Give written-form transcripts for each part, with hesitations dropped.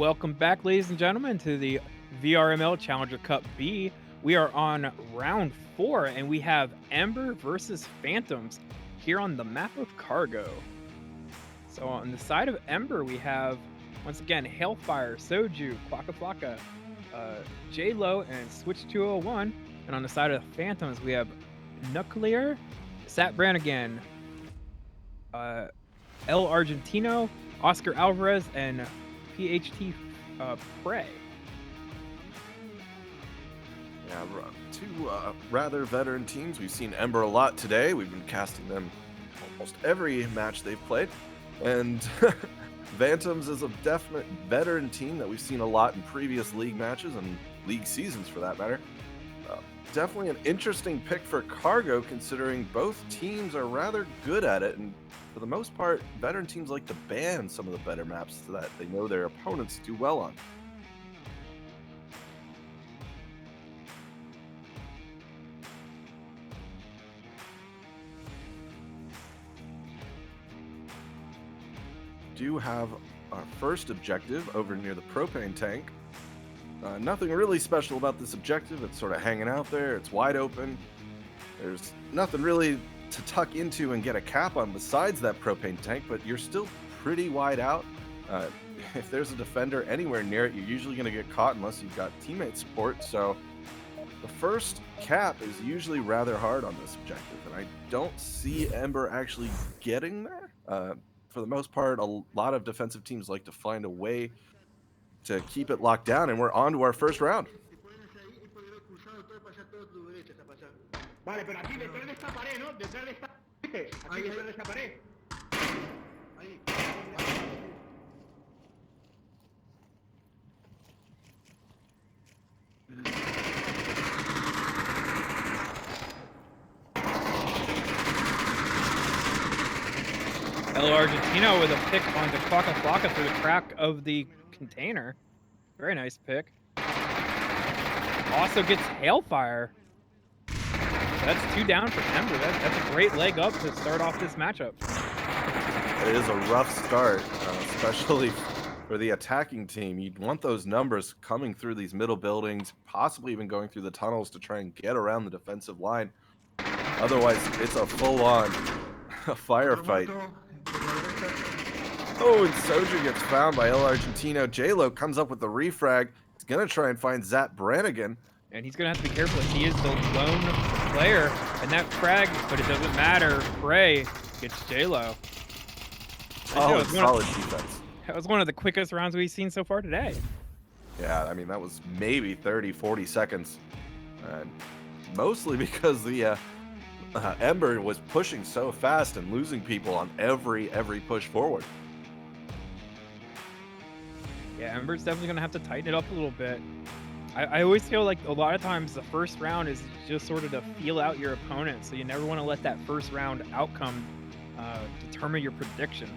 Welcome back, ladies and gentlemen, to the VRML Challenger Cup B. We are on round 4, and we have Ember versus Phantoms here on the map of Cargo. So on the side of Ember, we have, once again, Hailfire, Soju, Quaka Flocka, J-Lo, and Switch 201. And on the side of Phantoms, we have Nuclear, Sat Brannigan, El Argentino, Oscar Alvarez, and PHT Prey. Yeah, two rather veteran teams. We've seen Ember a lot today. We've been casting them almost every match they've played. And Phantoms is a definite veteran team that we've seen a lot in previous league matches and league seasons for that matter. Definitely an interesting pick for Cargo, considering both teams are rather good at it. And for the most part, veteran teams like to ban some of the better maps so that they know their opponents do well on. Do have our first objective over near the propane tank. Nothing really special about this objective. It's sort of hanging out there. It's wide open. There's nothing really to tuck into and get a cap on besides that propane tank, but you're still pretty wide out. If there's a defender anywhere near it, you're usually going to get caught unless you've got teammate support. So the first cap is usually rather hard on this objective, and I don't see Ember actually getting there. For the most part, a lot of defensive teams like to find a way to keep it locked down, and we're on to our first round. Vale, pero aquí detrás de esta pared, ¿no? Detrás de esta... Aquí detrás de esta pared. Ahí. El Argentino with a pick onto Quaka Flocka through the crack of the container. Very nice pick. Also gets Hailfire. So that's 2 down for Ember. That's a great leg up to start off this matchup. It is a rough start, especially for the attacking team. You'd want those numbers coming through these middle buildings, possibly even going through the tunnels to try and get around the defensive line. Otherwise, it's a full-on firefight. Oh, and Soju gets found by El Argentino. J-Lo comes up with the refrag. He's going to try and find Zat Brannigan. And he's going to have to be careful. He is the lone player. And that frag, but it doesn't matter. Prey gets J-Lo. Oh, solid defense. That was one of the quickest rounds we've seen so far today. Yeah, I mean, that was maybe 30, 40 seconds. Mostly because the Ember was pushing so fast and losing people on every push forward. Yeah, Ember's definitely going to have to tighten it up a little bit. I always feel like a lot of times the first round is just sort of to feel out your opponent, so you never want to let that first round outcome determine your prediction.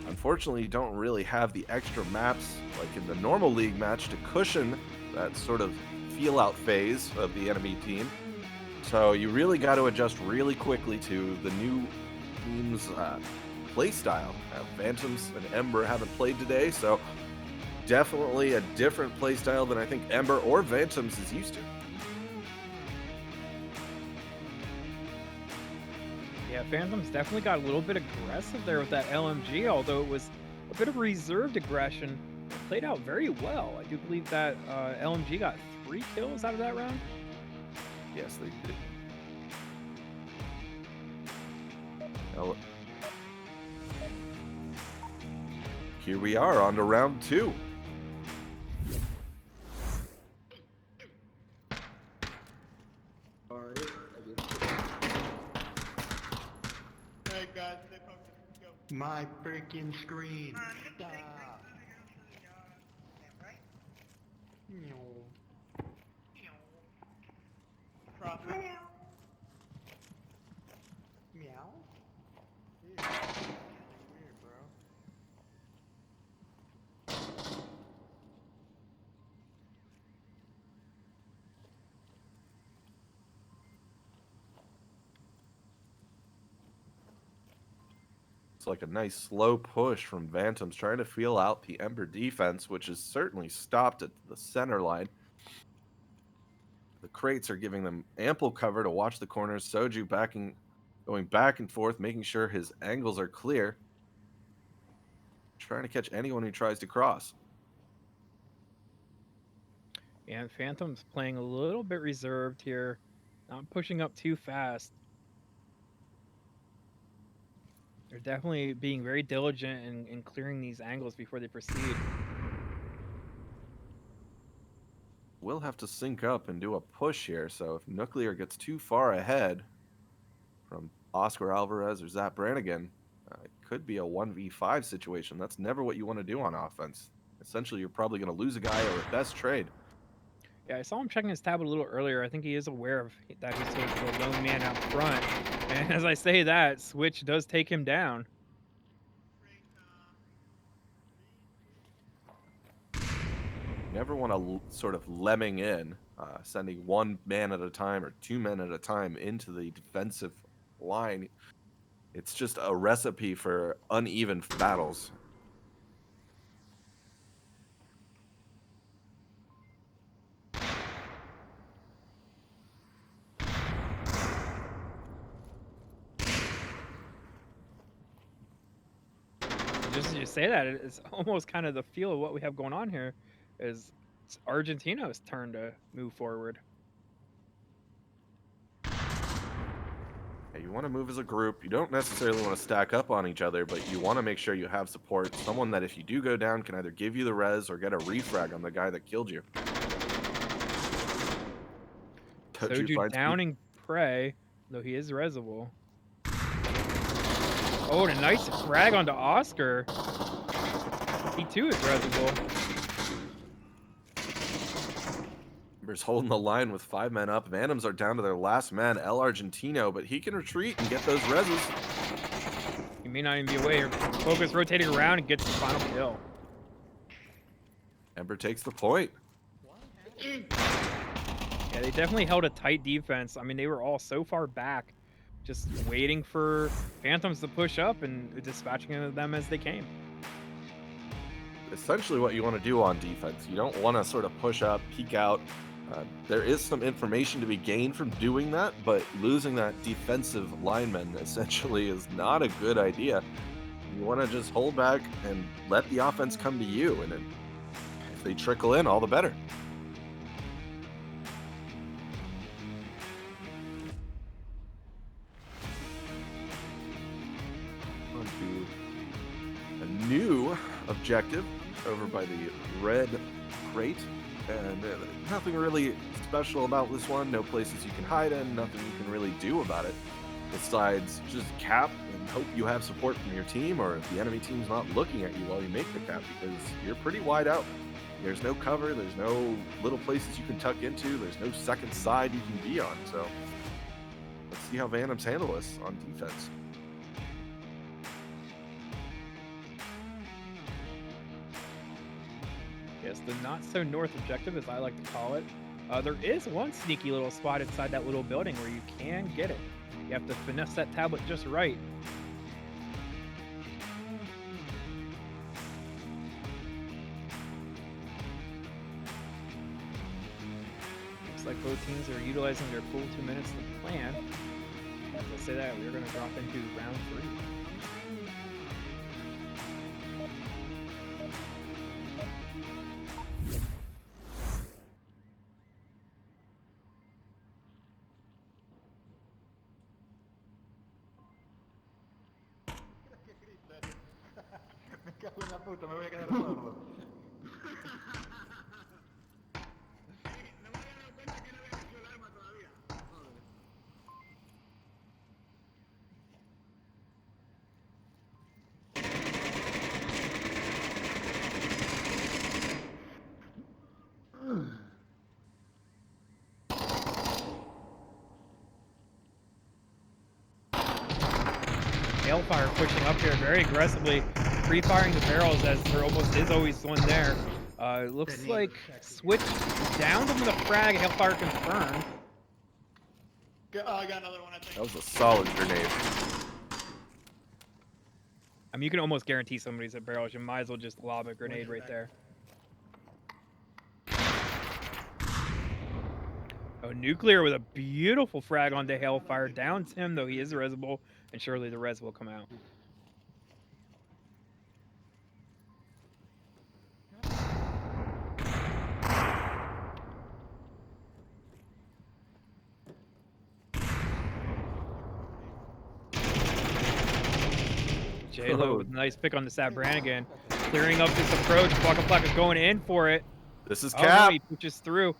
Unfortunately, you don't really have the extra maps like in the normal league match to cushion that sort of feel out phase of the enemy team. So you really got to adjust really quickly to the new team's play style. Phantoms and Ember haven't played today, so definitely a different play style than I think Ember or Phantoms is used to. Yeah, Phantoms definitely got a little bit aggressive there with that LMG, although it was a bit of reserved aggression. It played out very well. I do believe that LMG got 3 kills out of that round. Yes, they did. Here we are on to round 2. My freaking screen. Stop. Meow. Weird, bro. Looks like a nice slow push from Phantoms trying to feel out the Ember defense, which is certainly stopped at the center line. The crates are giving them ample cover to watch the corners. Soju going back and forth, making sure his angles are clear. Trying to catch anyone who tries to cross. And Phantom's playing a little bit reserved here, not pushing up too fast. They're definitely being very diligent in clearing these angles before they proceed. We'll have to sync up and do a push here, so if Nuclear gets too far ahead from Oscar Alvarez or Zap Brannigan, it could be a 1v5 situation. That's never what you want to do on offense. Essentially, you're probably going to lose a guy or at best trade. Yeah, I saw him checking his tab a little earlier. I think he is aware of that he's sort of the lone man out front. And as I say that, Switch does take him down. Never want to sort of lemming in, sending one man at a time or two men at a time into the defensive line. It's just a recipe for uneven battles. Just as you say that, it's almost kind of the feel of what we have going on here is it's Argentino's turn to move forward. You want to move as a group. You don't necessarily want to stack up on each other, but you want to make sure you have support. Someone that if you do go down can either give you the res or get a refrag on the guy that killed you. Soju downing Prey, though he is resable. Oh, and a nice frag onto Oscar. He too is resable. Ember's holding the line with 5 men up. Phantoms are down to their last man, El Argentino, but he can retreat and get those reses. He may not even be away. Focus rotating around and gets the final kill. Ember takes the point. Yeah, they definitely held a tight defense. I mean, they were all so far back, just waiting for Phantoms to push up and dispatching them as they came. Essentially what you want to do on defense. You don't want to sort of push up, peek out. There is some information to be gained from doing that, but losing that defensive lineman essentially is not a good idea. You want to just hold back and let the offense come to you, and then if they trickle in, all the better. On to a new objective over by the red crate, and nothing really special about this one. No places you can hide in, nothing you can really do about it besides just cap and hope you have support from your team, or if the enemy team's not looking at you while you make the cap, because you're pretty wide out. There's no cover, there's no little places you can tuck into, there's no second side you can be on. So let's see how Phantoms handle this on defense. Yes, the not-so-north objective, as I like to call it. There is one sneaky little spot inside that little building where you can get it. You have to finesse that tablet just right. Looks like both teams are utilizing their full 2 minutes to plan. As I say that, we're going to drop into round 3. Me cago en la puta, me voy a quedar sordo. No me había dado cuenta que no había cogido el arma todavía. Joder. Hailfire pushing up here very aggressively, pre-firing the barrels as there almost is always one there. Looks like Switch downed him with a frag, Hailfire confirmed. Oh, I got another one, I think. That was a solid grenade. I mean, you can almost guarantee somebody's at barrels. You might as well just lob a grenade right there. Oh, Nuclear with a beautiful frag onto Hellfire. Downs him, though he is resible, and surely the res will come out. J-Lo with a nice pick on the Sat Brannigan. Clearing up this approach. Flocka is going in for it. This is Oh, Cap. no, he pushes through.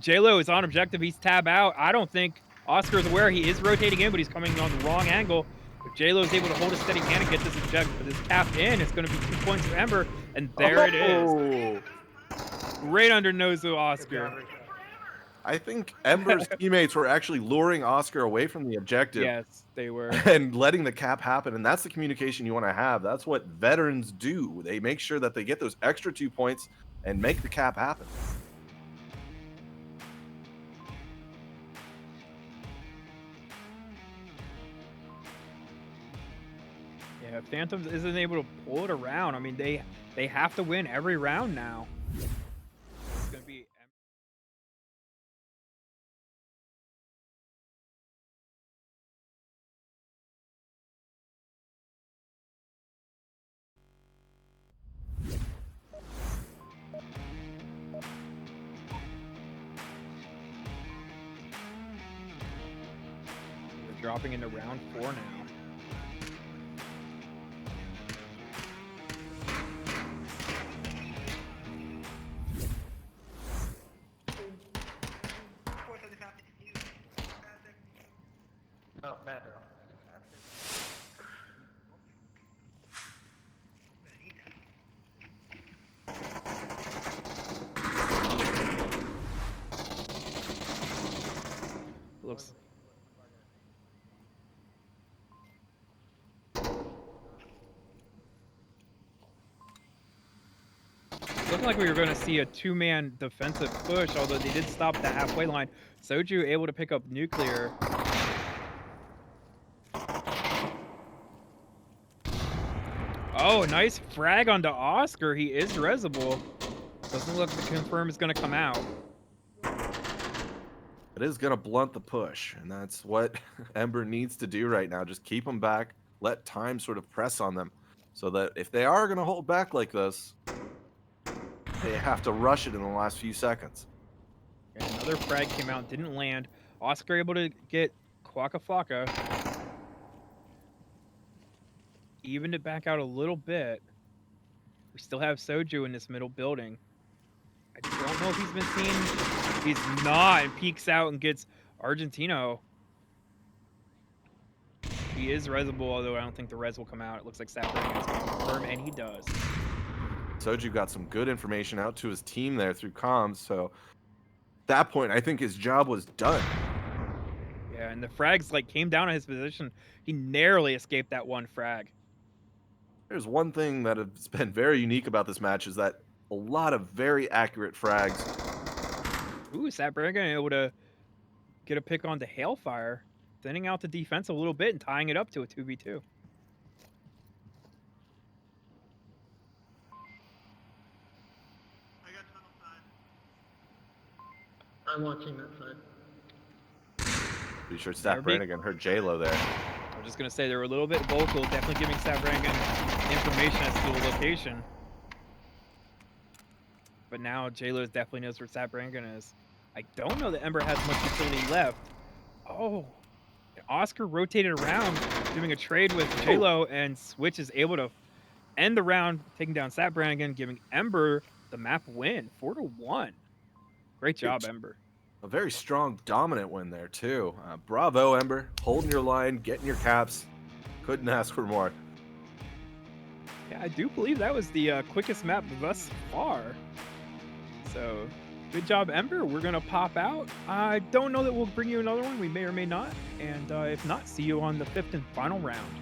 J-Lo is on objective. He's tab out. I don't think Oscar's aware. He is rotating in, but he's coming on the wrong angle. If J-Lo is able to hold a steady hand and get this objective, but this Cap in, it's going to be 2 points for Ember, and there it is. Right under nose of Oscar. I think Ember's teammates were actually luring Oscar away from the objective. Yes, they were. And letting the cap happen, and that's the communication you want to have. That's what veterans do. They make sure that they get those extra 2 points and make the cap happen. Yeah, Phantoms isn't able to pull it around. I mean, they have to win every round now. It's gonna be. We're dropping into round 4 now. No, better. Looks. Looking like we were going to see a 2-man defensive push, although they did stop the halfway line. Soju able to pick up Nuclear. Oh, nice frag onto Oscar. He is resible. Doesn't look to confirm it's going to come out. It is going to blunt the push, and that's what Ember needs to do right now. Just keep them back, let time sort of press on them, so that if they are going to hold back like this, they have to rush it in the last few seconds. And another frag came out, didn't land. Oscar able to get Flocka. Evened it back out a little bit. We still have Soju in this middle building. I don't know if he's been seen. He's not, and peeks out and gets Argentino. He is resible, although I don't think the res will come out. It looks like Sapling is going to confirm, and he does. Soju got some good information out to his team there through comms, so at that point, I think his job was done. Yeah, and the frags came down on his position. He narrowly escaped that one frag. There's one thing that has been very unique about this match is that a lot of very accurate frags. Ooh, Sat Brannigan able to get a pick onto Hailfire, thinning out the defense a little bit and tying it up to a 2v2. I got tunnel side. I'm watching that side. Pretty sure Sat Brannigan heard J-Lo there. I was just going to say they were a little bit vocal, definitely giving Sat Brannigan information as to the location. But now J-Lo definitely knows where Sat Brannigan is. I don't know that Ember has much utility left. Oh, Oscar rotated around, doing a trade with J-Lo, and Switch is able to end the round, taking down Sat Brannigan, giving Ember the map win, 4-1. Great job, Ember. A very strong, dominant win there, too. Bravo, Ember. Holding your line, getting your caps. Couldn't ask for more. Yeah, I do believe that was the quickest map thus far. So, good job, Ember. We're going to pop out. I don't know that we'll bring you another one. We may or may not. And if not, see you on the 5th and final round.